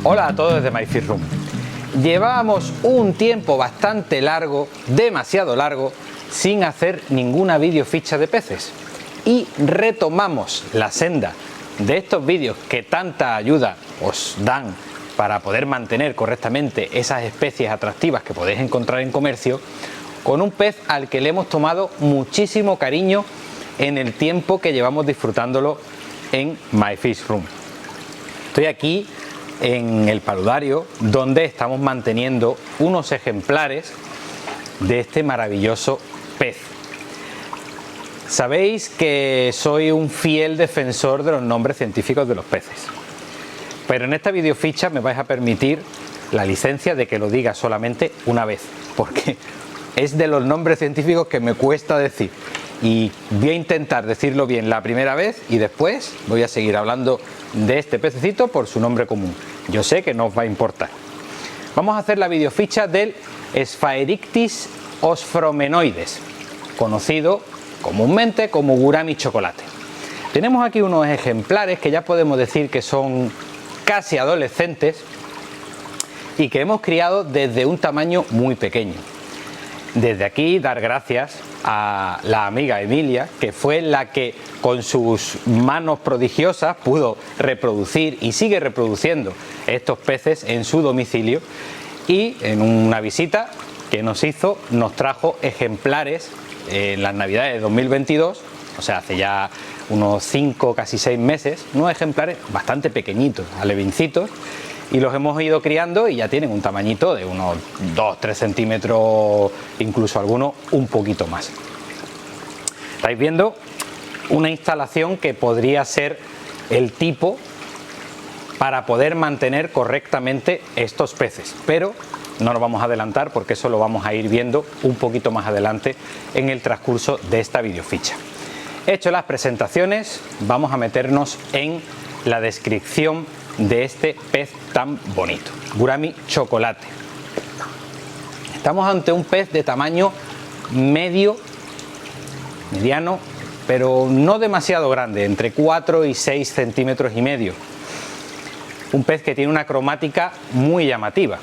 Hola a todos desde MyFishRoom. Llevábamos un tiempo bastante largo, demasiado largo, sin hacer ninguna videoficha de peces. Y retomamos la senda de estos vídeos que tanta ayuda os dan para poder mantener correctamente esas especies atractivas que podéis encontrar en comercio, con un pez al que le hemos tomado muchísimo cariño en el tiempo que llevamos disfrutándolo en MyFishRoom. Estoy aquí en el paludario donde estamos manteniendo unos ejemplares de este maravilloso pez. Sabéis que soy un fiel defensor de los nombres científicos de los peces, pero en esta videoficha me vais a permitir la licencia de que lo diga solamente una vez, porque es de los nombres científicos que me cuesta decir, y voy a intentar decirlo bien la primera vez y después voy a seguir hablando de este pececito por su nombre común. Yo sé que no os va a importar. Vamos a hacer la videoficha del Sphaerictis osfromenoides, conocido comúnmente como gurami chocolate. Tenemos aquí unos ejemplares que ya podemos decir que son casi adolescentes y que hemos criado desde un tamaño muy pequeño. Desde aquí dar gracias a la amiga Emilia, que fue la que con sus manos prodigiosas pudo reproducir y sigue reproduciendo estos peces en su domicilio, y en una visita que nos hizo nos trajo ejemplares en las navidades de 2022, o sea hace ya unos 5, casi 6 meses, unos ejemplares bastante pequeñitos, alevincitos, y los hemos ido criando y ya tienen un tamañito de unos 2-3 centímetros, incluso algunos un poquito más. Estáis viendo una instalación que podría ser el tipo para poder mantener correctamente estos peces, pero no nos vamos a adelantar porque eso lo vamos a ir viendo un poquito más adelante en el transcurso de esta videoficha. Hecho las presentaciones, vamos a meternos en la descripción de este pez tan bonito, gurami chocolate. Estamos ante un pez de tamaño mediano, pero no demasiado grande, entre 4 y 6 centímetros y medio. Un pez que tiene una cromática muy llamativa,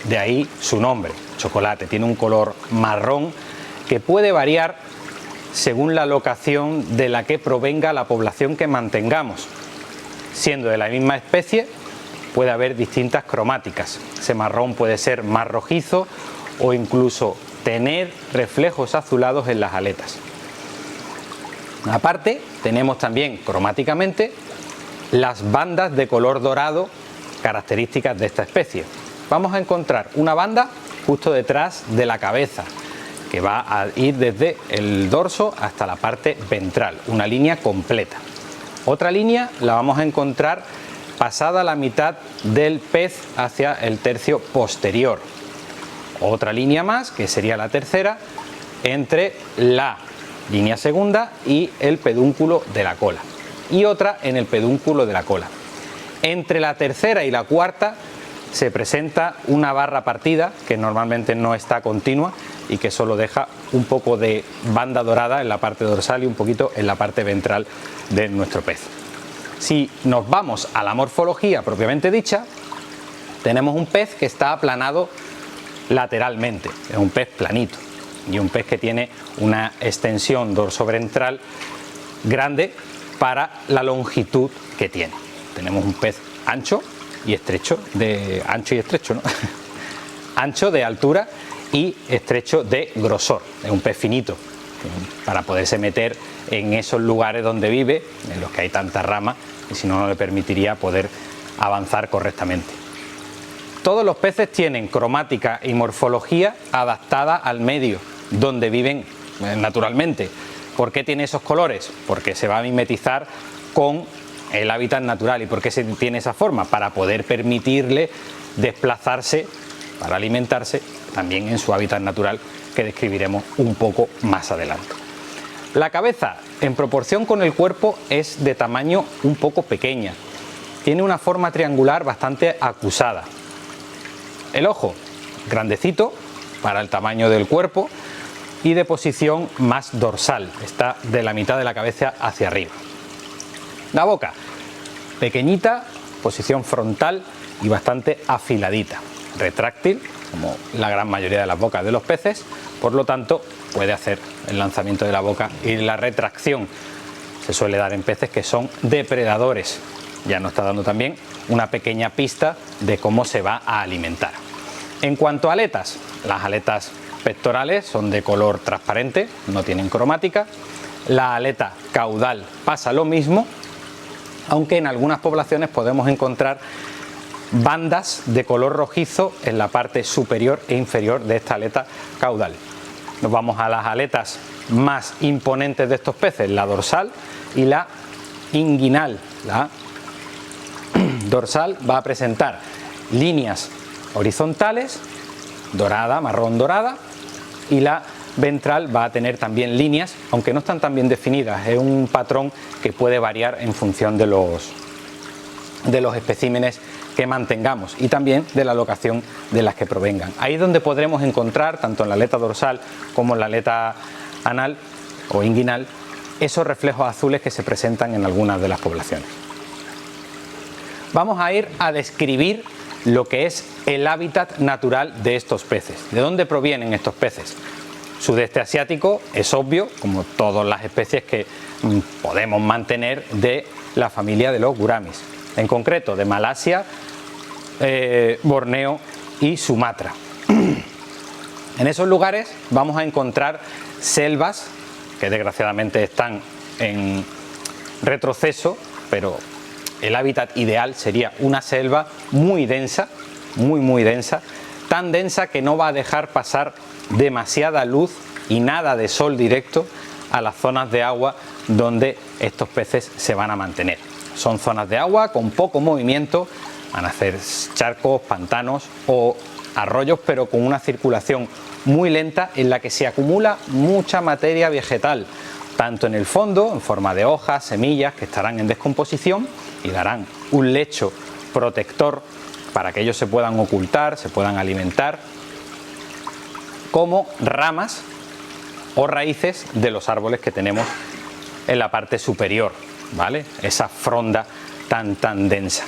de ahí su nombre, chocolate. Tiene un color marrón que puede variar según la locación de la que provenga la población que mantengamos. Siendo de la misma especie, puede haber distintas cromáticas. Ese marrón puede ser más rojizo o incluso tener reflejos azulados en las aletas. Aparte, tenemos también cromáticamente las bandas de color dorado características de esta especie. Vamos a encontrar una banda justo detrás de la cabeza, que va a ir desde el dorso hasta la parte ventral, una línea completa. Otra línea la vamos a encontrar pasada la mitad del pez hacia el tercio posterior. Otra línea más, que sería la tercera, entre la línea segunda y el pedúnculo de la cola. Y otra en el pedúnculo de la cola. Entre la tercera y la cuarta se presenta una barra partida que normalmente no está continua y que solo deja un poco de banda dorada en la parte dorsal y un poquito en la parte ventral de nuestro pez. Si nos vamos a la morfología propiamente dicha, tenemos un pez que está aplanado lateralmente, es un pez planito y un pez que tiene una extensión dorso-ventral grande para la longitud que tiene. Tenemos un pez ancho y estrecho, ancho de altura y estrecho de grosor. Es un pez finito para poderse meter en esos lugares donde vive, en los que hay tanta rama, y si no, no le permitiría poder avanzar correctamente. Todos los peces tienen cromática y morfología adaptada al medio donde viven naturalmente. ¿Por qué tiene esos colores? Porque se va a mimetizar con el hábitat natural. ¿Y por qué se tiene esa forma? Para poder permitirle desplazarse para alimentarse también en su hábitat natural, que describiremos un poco más adelante. La cabeza, en proporción con el cuerpo, es de tamaño un poco pequeña. Tiene una forma triangular bastante acusada. El ojo, grandecito para el tamaño del cuerpo y de posición más dorsal. Está de la mitad de la cabeza hacia arriba. La boca, pequeñita, posición frontal y bastante afiladita, retráctil, como la gran mayoría de las bocas de los peces, por lo tanto puede hacer el lanzamiento de la boca, y la retracción se suele dar en peces que son depredadores. Ya nos está dando también una pequeña pista de cómo se va a alimentar. En cuanto a aletas, las aletas pectorales son de color transparente, no tienen cromática. La aleta caudal pasa lo mismo, aunque en algunas poblaciones podemos encontrar bandas de color rojizo en la parte superior e inferior de esta aleta caudal. Nos vamos a las aletas más imponentes de estos peces, la dorsal y la inguinal. La dorsal va a presentar líneas horizontales, dorada, marrón dorada, y la ventral va a tener también líneas, aunque no están tan bien definidas. Es un patrón que puede variar en función de los especímenes que mantengamos y también de la locación de las que provengan. Ahí es donde podremos encontrar, tanto en la aleta dorsal como en la aleta anal o inguinal, esos reflejos azules que se presentan en algunas de las poblaciones. Vamos a ir a describir lo que es el hábitat natural de estos peces. ¿De dónde provienen estos peces? Sudeste asiático, es obvio, como todas las especies que podemos mantener de la familia de los guramis. En concreto, de Malasia, Borneo y Sumatra. En esos lugares vamos a encontrar selvas que desgraciadamente están en retroceso, pero el hábitat ideal sería una selva muy densa, muy densa, tan densa que no va a dejar pasar demasiada luz y nada de sol directo a las zonas de agua donde estos peces se van a mantener. Son zonas de agua con poco movimiento, van a ser charcos, pantanos o arroyos, pero con una circulación muy lenta en la que se acumula mucha materia vegetal, tanto en el fondo, en forma de hojas, semillas que estarán en descomposición y darán un lecho protector para que ellos se puedan ocultar, se puedan alimentar, como ramas o raíces de los árboles que tenemos en la parte superior, ¿vale? Esa fronda tan densa.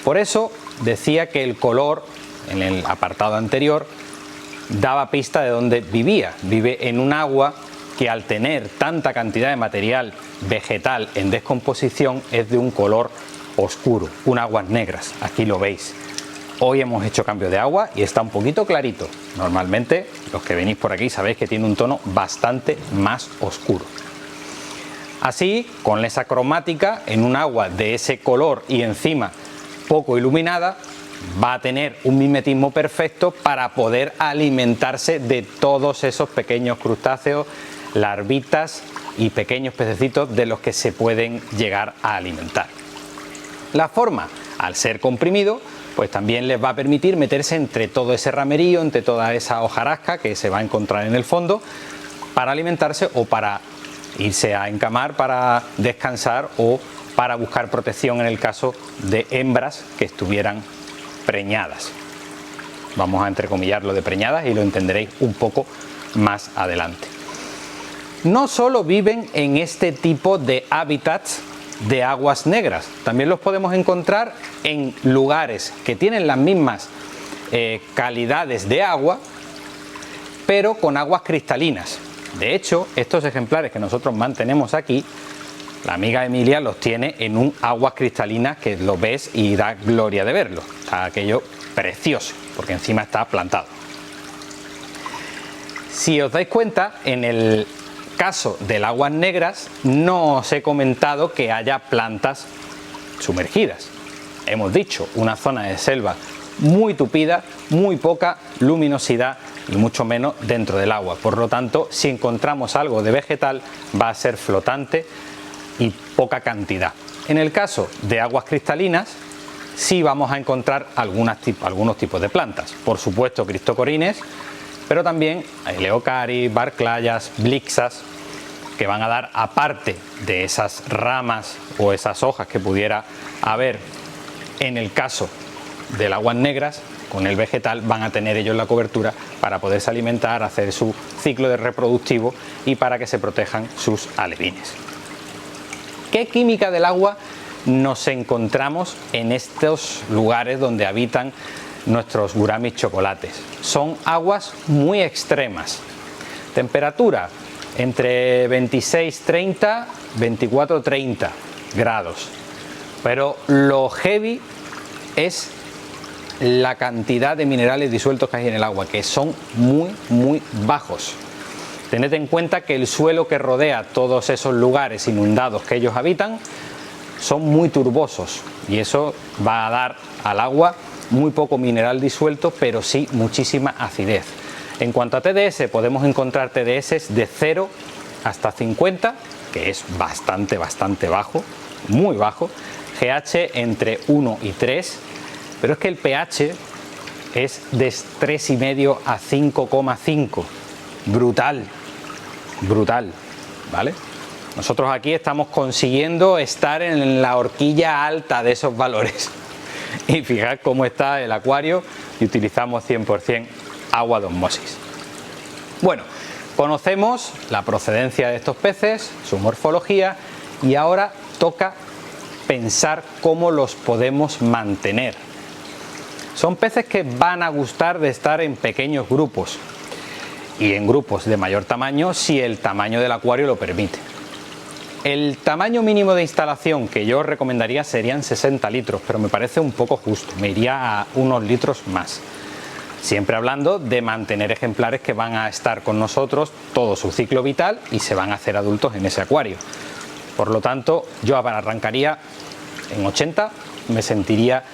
Por eso decía que el color, en el apartado anterior, daba pista de dónde vivía. Vive en un agua que, al tener tanta cantidad de material vegetal en descomposición, es de un color oscuro, un aguas negras. Aquí lo veis. Hoy hemos hecho cambio de agua y está un poquito clarito. Normalmente los que venís por aquí sabéis que tiene un tono bastante más oscuro. Así, con esa cromática, en un agua de ese color y encima poco iluminada, va a tener un mimetismo perfecto para poder alimentarse de todos esos pequeños crustáceos, larvitas y pequeños pececitos de los que se pueden llegar a alimentar. La forma, al ser comprimido, pues también les va a permitir meterse entre todo ese ramerío, entre toda esa hojarasca que se va a encontrar en el fondo, para alimentarse o para irse a encamar, para descansar o para buscar protección en el caso de hembras que estuvieran preñadas. Vamos a entrecomillar lo de preñadas y lo entenderéis un poco más adelante. No solo viven en este tipo de hábitats de aguas negras, también los podemos encontrar en lugares que tienen las mismas calidades de agua, pero con aguas cristalinas. De hecho, estos ejemplares que nosotros mantenemos aquí, la amiga Emilia los tiene en un aguas cristalinas que lo ves y da gloria de verlo. Está aquello precioso, porque encima está plantado. Si os dais cuenta, en el caso del aguas negras no os he comentado que haya plantas sumergidas. Hemos dicho, una zona de selva muy tupida, muy poca luminosidad y mucho menos dentro del agua. Por lo tanto, si encontramos algo de vegetal, va a ser flotante y poca cantidad. En el caso de aguas cristalinas, sí vamos a encontrar algunos tipos de plantas. Por supuesto, cristocorines, pero también eleocaris, barclayas, blixas, que van a dar, aparte de esas ramas o esas hojas que pudiera haber en el caso del aguas negras, con el vegetal van a tener ellos la cobertura para poderse alimentar, hacer su ciclo de reproductivo y para que se protejan sus alevines. ¿Qué química del agua nos encontramos en estos lugares donde habitan nuestros guramis chocolates. Son aguas muy extremas. Temperatura entre 26-30, 24-30 grados. Pero lo heavy es la cantidad de minerales disueltos que hay en el agua, que son muy bajos. Tened en cuenta que el suelo que rodea todos esos lugares inundados que ellos habitan son muy turbosos y eso va a dar al agua muy poco mineral disuelto, pero sí muchísima acidez. En cuanto a TDS, podemos encontrar TDS de 0 hasta 50, que es bastante bajo, muy bajo. GH entre 1 y 3, pero es que el pH es de 3,5 a 5,5. Brutal, ¿vale? Nosotros aquí estamos consiguiendo estar en la horquilla alta de esos valores. Y fijad cómo está el acuario y utilizamos 100% agua de osmosis. Bueno, conocemos la procedencia de estos peces, su morfología, y ahora toca pensar cómo los podemos mantener. Son peces que van a gustar de estar en pequeños grupos y en grupos de mayor tamaño si el tamaño del acuario lo permite. El tamaño mínimo de instalación que yo recomendaría serían 60 litros, pero me parece un poco justo, me iría a unos litros más. Siempre hablando de mantener ejemplares que van a estar con nosotros todo su ciclo vital y se van a hacer adultos en ese acuario. Por lo tanto, yo arrancaría en 80, me sentiría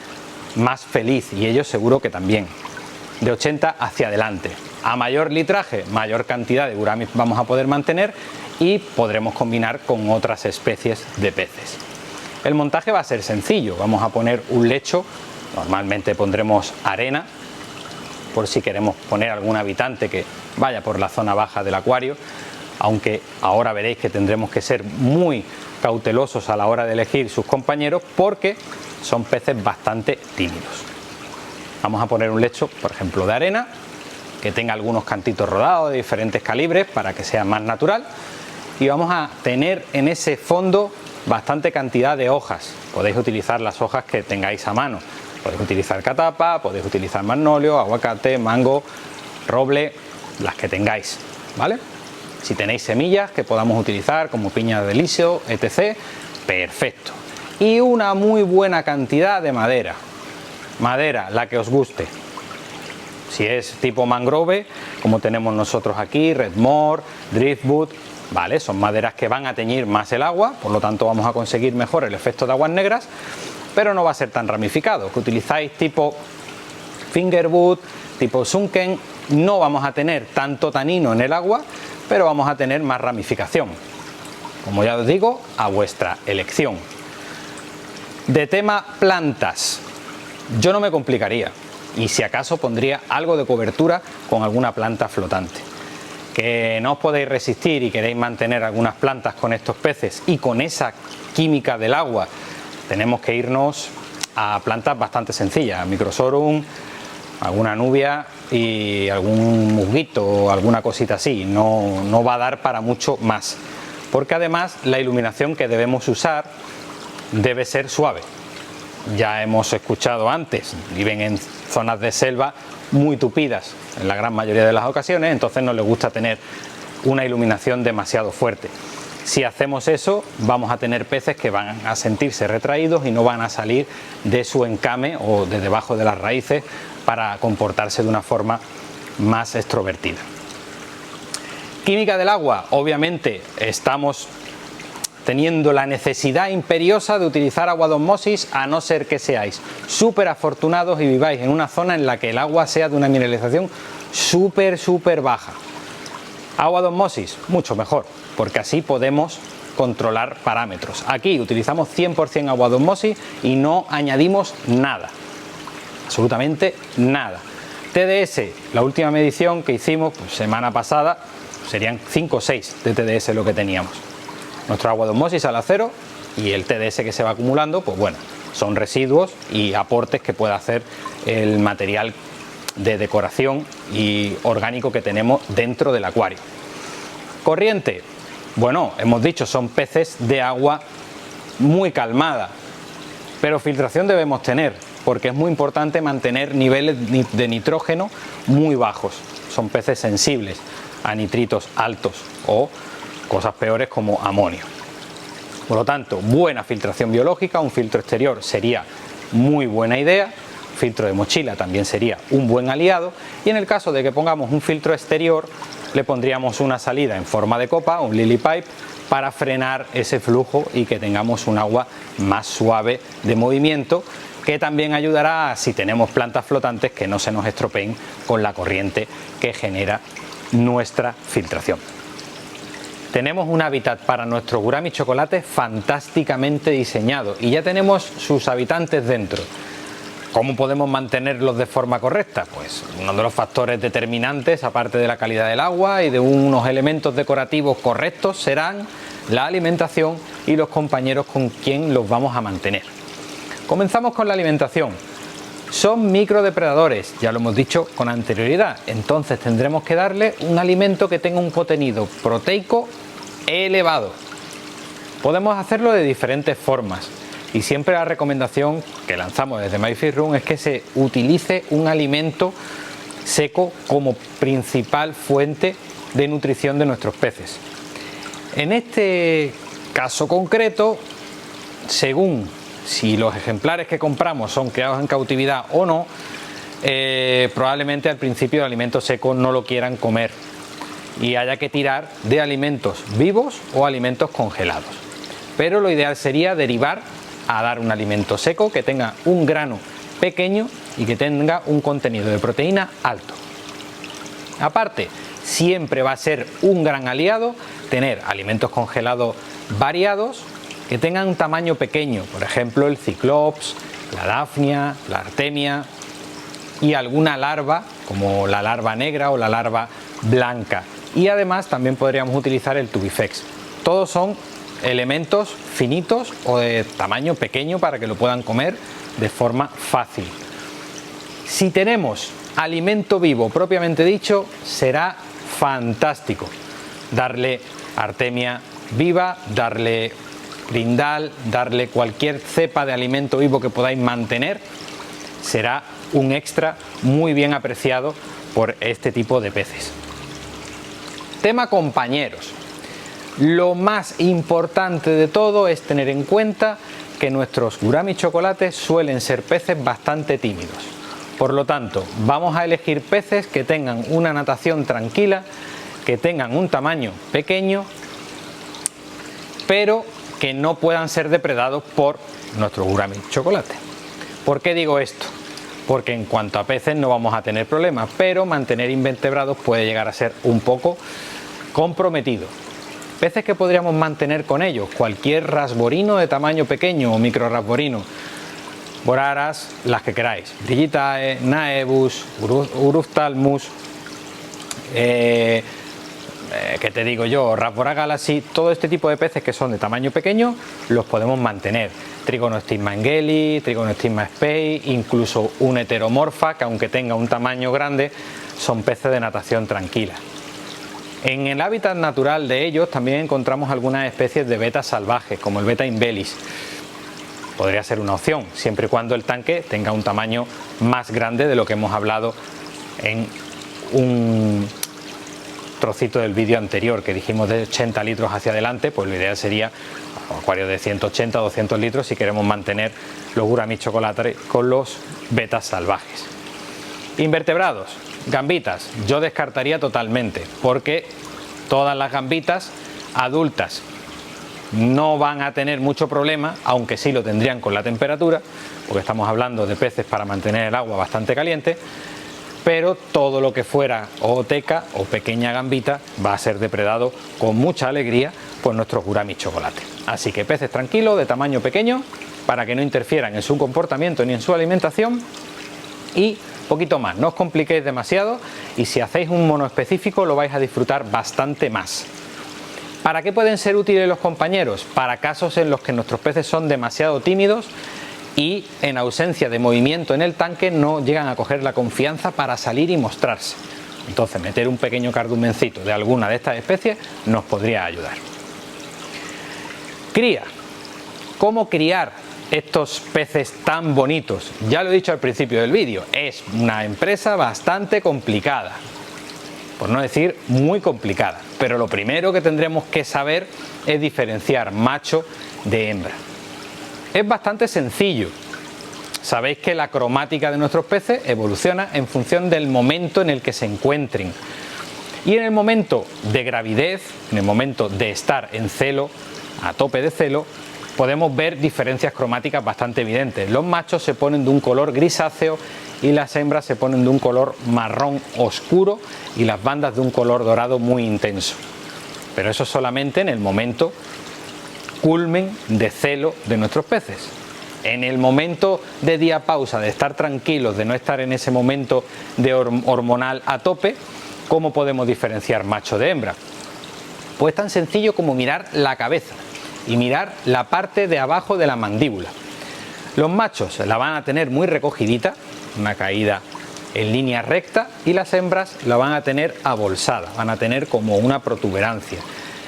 más feliz y ellos seguro que también. De 80 hacia adelante. A mayor litraje, mayor cantidad de guramis vamos a poder mantener y podremos combinar con otras especies de peces. El montaje va a ser sencillo, vamos a poner un lecho, normalmente pondremos arena, por si queremos poner algún habitante que vaya por la zona baja del acuario, aunque ahora veréis que tendremos que ser muy cautelosos a la hora de elegir sus compañeros porque son peces bastante tímidos. Vamos a poner un lecho, por ejemplo, de arena, que tenga algunos cantitos rodados de diferentes calibres para que sea más natural, y vamos a tener en ese fondo bastante cantidad de hojas. Podéis utilizar las hojas que tengáis a mano, podéis utilizar catapa, podéis utilizar magnolio, aguacate, mango, roble, las que tengáis, ¿vale? Si tenéis semillas que podamos utilizar como piña de liso, etc., perfecto. Y una muy buena cantidad de madera, la que os guste. Si es tipo mangrove, como tenemos nosotros aquí, redmore, driftwood, ¿vale? Son maderas que van a teñir más el agua, por lo tanto vamos a conseguir mejor el efecto de aguas negras, pero no va a ser tan ramificado. Que utilizáis tipo fingerwood, tipo sunken, no vamos a tener tanto tanino en el agua, pero vamos a tener más ramificación. Como ya os digo, a vuestra elección. De tema plantas, yo no me complicaría y si acaso pondría algo de cobertura con alguna planta flotante. Que no os podéis resistir y queréis mantener algunas plantas con estos peces y con esa química del agua, tenemos que irnos a plantas bastante sencillas, microsorum, alguna nubia y algún musguito o alguna cosita así. No va a dar para mucho más, porque además la iluminación que debemos usar debe ser suave. Ya hemos escuchado antes, viven en zonas de selva muy tupidas en la gran mayoría de las ocasiones, entonces no les gusta tener una iluminación demasiado fuerte. Si hacemos eso, vamos a tener peces que van a sentirse retraídos y no van a salir de su encame o de debajo de las raíces para comportarse de una forma más extrovertida. Química del agua, obviamente estamos teniendo la necesidad imperiosa de utilizar agua de osmosis, a no ser que seáis súper afortunados y viváis en una zona en la que el agua sea de una mineralización súper baja. Agua de osmosis, mucho mejor, porque así podemos controlar parámetros. Aquí utilizamos 100% agua de osmosis y no añadimos nada, absolutamente nada. TDS, la última medición que hicimos pues, semana pasada, serían 5 o 6 de TDS lo que teníamos. Nuestro agua de osmosis a la 0 y el TDS que se va acumulando, pues bueno, son residuos y aportes que puede hacer el material de decoración y orgánico que tenemos dentro del acuario. Corriente, bueno, hemos dicho, son peces de agua muy calmada, Pero filtración debemos tener, porque es muy importante mantener niveles de nitrógeno muy bajos. Son peces sensibles a nitritos altos o cosas peores como amonio. Por lo tanto, buena filtración biológica, un filtro exterior sería muy buena idea, filtro de mochila también sería un buen aliado, y en el caso de que pongamos un filtro exterior le pondríamos una salida en forma de copa, un lily pipe, para frenar ese flujo y que tengamos un agua más suave de movimiento, que también ayudará, si tenemos plantas flotantes, que no se nos estropeen con la corriente que genera nuestra filtración. Tenemos un hábitat para nuestro gurami chocolate fantásticamente diseñado y ya tenemos sus habitantes dentro. ¿Cómo podemos mantenerlos de forma correcta? Pues uno de los factores determinantes, aparte de la calidad del agua y de unos elementos decorativos correctos, serán la alimentación y los compañeros con quien los vamos a mantener. Comenzamos con la alimentación. Son microdepredadores, ya lo hemos dicho con anterioridad, entonces tendremos que darle un alimento que tenga un contenido proteico elevado. Podemos hacerlo de diferentes formas. Y siempre la recomendación que lanzamos desde MyFishRoom es que se utilice un alimento seco como principal fuente de nutrición de nuestros peces. En este caso concreto, según si los ejemplares que compramos son criados en cautividad o no, probablemente al principio el alimento seco no lo quieran comer y haya que tirar de alimentos vivos o alimentos congelados. Pero lo ideal sería derivar a dar un alimento seco que tenga un grano pequeño y que tenga un contenido de proteína alto. Aparte, siempre va a ser un gran aliado tener alimentos congelados variados que tengan un tamaño pequeño, por ejemplo el ciclops, la dafnia, la artemia y alguna larva como la larva negra o la larva blanca. Y además también podríamos utilizar el tubifex. Todos son elementos finitos o de tamaño pequeño para que lo puedan comer de forma fácil. Si tenemos alimento vivo propiamente dicho, será fantástico darle artemia viva, darle grindal, darle cualquier cepa de alimento vivo que podáis mantener, será un extra muy bien apreciado por este tipo de peces. Tema compañeros. Lo más importante de todo es tener en cuenta que nuestros gurami chocolates suelen ser peces bastante tímidos. Por lo tanto, vamos a elegir peces que tengan una natación tranquila, que tengan un tamaño pequeño, pero que no puedan ser depredados por nuestro gurami chocolate. ¿Por qué digo esto? Porque en cuanto a peces no vamos a tener problemas, pero mantener invertebrados puede llegar a ser un poco comprometido. Peces que podríamos mantener con ellos, cualquier rasborino de tamaño pequeño o micro rasborino, boraras, las que queráis, Brillitae, Naevus, Urustalmus, ¿qué te digo yo? Rasbora galaxy, todo este tipo de peces que son de tamaño pequeño los podemos mantener. Trigonostigma engeli, Trigonostigma spei, incluso un heteromorfa que aunque tenga un tamaño grande son peces de natación tranquila. En el hábitat natural de ellos también encontramos algunas especies de betas salvajes, como el beta imbelis. Podría ser una opción, siempre y cuando el tanque tenga un tamaño más grande de lo que hemos hablado en un trocito del vídeo anterior, que dijimos de 80 litros hacia adelante, pues lo ideal sería un acuario de 180 o 200 litros si queremos mantener los gurami chocolate con los betas salvajes. Invertebrados. Gambitas, yo descartaría totalmente, porque todas las gambitas adultas no van a tener mucho problema, aunque sí lo tendrían con la temperatura, porque estamos hablando de peces para mantener el agua bastante caliente, pero todo lo que fuera ooteca o pequeña gambita va a ser depredado con mucha alegría por nuestros gurami chocolate. Así que peces tranquilos, de tamaño pequeño, para que no interfieran en su comportamiento ni en su alimentación, y poquito más, no os compliquéis demasiado, y si hacéis un mono específico lo vais a disfrutar bastante más. ¿Para qué pueden ser útiles los compañeros? Para casos en los que nuestros peces son demasiado tímidos y en ausencia de movimiento en el tanque no llegan a coger la confianza para salir y mostrarse. Entonces meter un pequeño cardumencito de alguna de estas especies nos podría ayudar. Cría. ¿Cómo criar estos peces tan bonitos? Ya lo he dicho al principio del vídeo, es una empresa bastante complicada, por no decir muy complicada, pero lo primero que tendremos que saber es diferenciar macho de hembra. Es bastante sencillo. Sabéis que la cromática de nuestros peces evoluciona en función del momento en el que se encuentren. Y en el momento de gravidez, en el momento de estar en celo, a tope de celo, podemos ver diferencias cromáticas bastante evidentes. Los machos se ponen de un color grisáceo y las hembras se ponen de un color marrón oscuro y las bandas de un color dorado muy intenso. Pero eso solamente en el momento culmen de celo de nuestros peces. En el momento de diapausa, de estar tranquilos, de no estar en ese momento de hormonal a tope, ¿cómo podemos diferenciar macho de hembra? Pues tan sencillo como mirar la cabeza y mirar la parte de abajo de la mandíbula. Los machos la van a tener muy recogidita, una caída en línea recta, y las hembras la van a tener abolsada, van a tener como una protuberancia.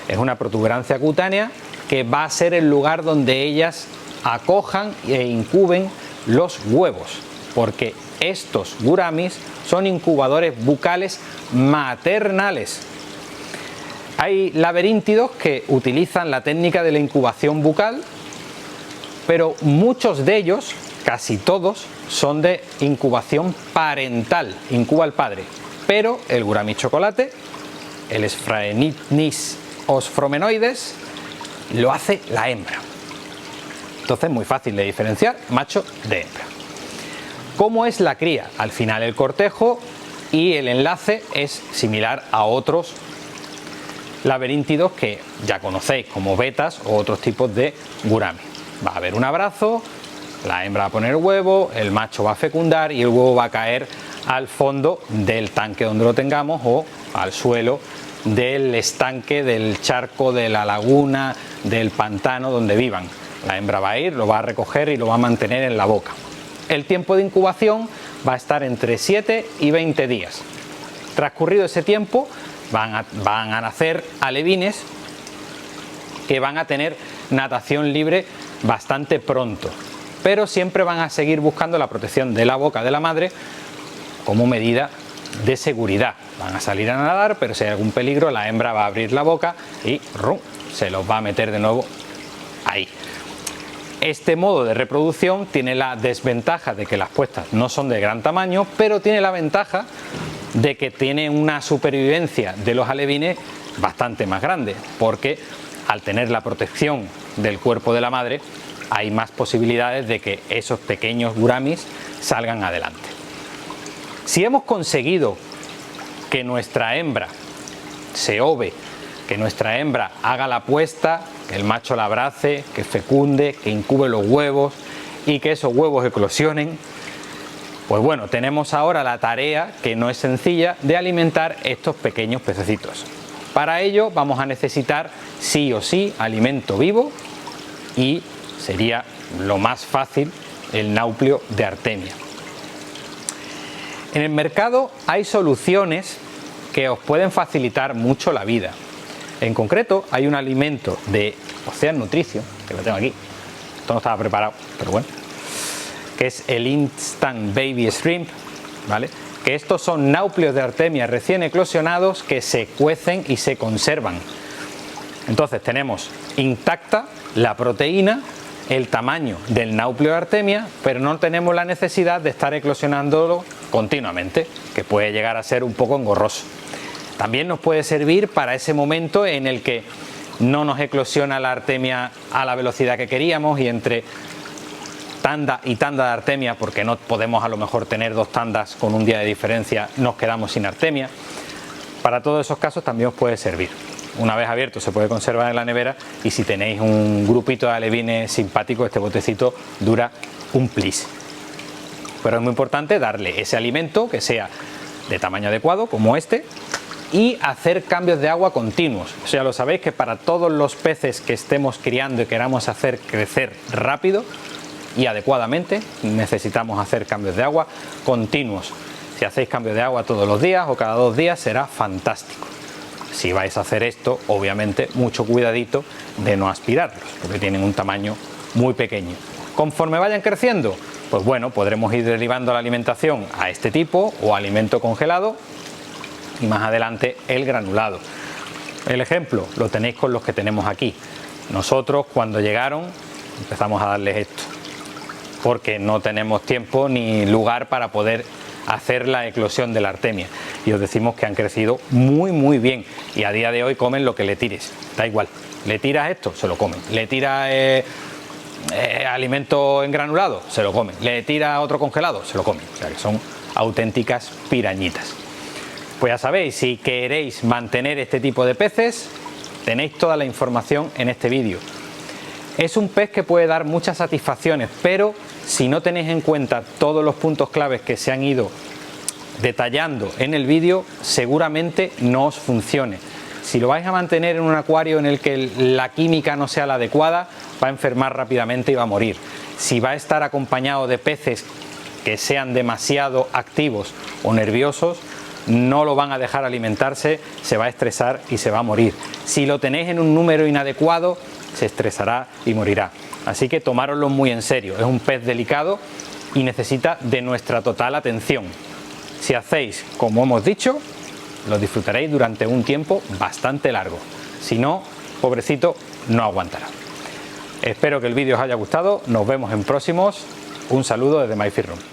Es una protuberancia cutánea que va a ser el lugar donde ellas acojan e incuben los huevos, porque estos guramis son incubadores bucales maternales. Hay laberíntidos que utilizan la técnica de la incubación bucal, pero muchos de ellos, casi todos, son de incubación parental, incuba el padre, pero el gurami chocolate, el Sphraenix osfromenoides, lo hace la hembra. Entonces muy fácil de diferenciar macho de hembra. ¿Cómo es la cría? Al final el cortejo y el enlace es similar a otros laberíntidos que ya conocéis como betas o otros tipos de gurami. Va a haber un abrazo, la hembra va a poner huevo, el macho va a fecundar y el huevo va a caer al fondo del tanque donde lo tengamos o al suelo del estanque, del charco, de la laguna, del pantano donde vivan. La hembra va a ir, lo va a recoger y lo va a mantener en la boca. El tiempo de incubación va a estar entre 7 y 20 días. Transcurrido ese tiempo van a nacer alevines que van a tener natación libre bastante pronto, pero siempre van a seguir buscando la protección de la boca de la madre como medida de seguridad. Van a salir a nadar, pero si hay algún peligro la hembra va a abrir la boca y ¡rum!, se los va a meter de nuevo ahí. Este modo de reproducción tiene la desventaja de que las puestas no son de gran tamaño, pero tiene la ventaja de que tiene una supervivencia de los alevines bastante más grande, porque al tener la protección del cuerpo de la madre hay más posibilidades de que esos pequeños guramis salgan adelante. Si hemos conseguido que nuestra hembra se ove, que nuestra hembra haga la puesta, que el macho la abrace, que fecunde, que incube los huevos y que esos huevos eclosionen, pues bueno, tenemos ahora la tarea, que no es sencilla, de alimentar estos pequeños pececitos. Para ello vamos a necesitar sí o sí alimento vivo y sería lo más fácil el nauplio de Artemia. En el mercado hay soluciones que os pueden facilitar mucho la vida. En concreto hay un alimento de Ocean Nutrition, que lo tengo aquí, esto no estaba preparado, pero bueno, que es el Instant Baby Shrimp, ¿vale? Que estos son nauplios de Artemia recién eclosionados que se cuecen y se conservan. Entonces tenemos intacta la proteína, el tamaño del nauplio de Artemia, pero no tenemos la necesidad de estar eclosionándolo continuamente, que puede llegar a ser un poco engorroso. También nos puede servir para ese momento en el que no nos eclosiona la Artemia a la velocidad que queríamos y entre tanda y tanda de Artemia, porque no podemos a lo mejor tener dos tandas con un día de diferencia, nos quedamos sin Artemia. Para todos esos casos también os puede servir. Una vez abierto se puede conservar en la nevera y si tenéis un grupito de alevines simpáticos, este botecito dura un plis. Pero es muy importante darle ese alimento que sea de tamaño adecuado, como este, y hacer cambios de agua continuos. O sea, lo sabéis que para todos los peces que estemos criando y queramos hacer crecer rápido y adecuadamente, necesitamos hacer cambios de agua continuos. Si hacéis cambios de agua todos los días o cada 2 días será fantástico. Si vais a hacer esto, obviamente mucho cuidadito de no aspirarlos, porque tienen un tamaño muy pequeño. Conforme vayan creciendo, pues bueno, podremos ir derivando la alimentación a este tipo o alimento congelado y más adelante el granulado. El ejemplo lo tenéis con los que tenemos aquí. Nosotros cuando llegaron empezamos a darles esto, porque no tenemos tiempo ni lugar para poder hacer la eclosión de la artemia, y os decimos que han crecido muy bien y a día de hoy comen lo que le tires, da igual, le tiras esto, se lo comen, le tiras alimento en granulado, se lo comen, le tiras otro congelado, se lo comen, o sea que son auténticas pirañitas. Pues ya sabéis, si queréis mantener este tipo de peces, tenéis toda la información en este vídeo. Es un pez que puede dar muchas satisfacciones, pero si no tenéis en cuenta todos los puntos claves que se han ido detallando en el vídeo, seguramente no os funcione. Si lo vais a mantener en un acuario en el que la química no sea la adecuada, va a enfermar rápidamente y va a morir. Si va a estar acompañado de peces que sean demasiado activos o nerviosos, no lo van a dejar alimentarse, se va a estresar y se va a morir. Si lo tenéis en un número inadecuado, se estresará y morirá. Así que tomároslo muy en serio, es un pez delicado y necesita de nuestra total atención. Si hacéis como hemos dicho, lo disfrutaréis durante un tiempo bastante largo. Si no, pobrecito, no aguantará. Espero que el vídeo os haya gustado, nos vemos en próximos. Un saludo desde My Fish Room.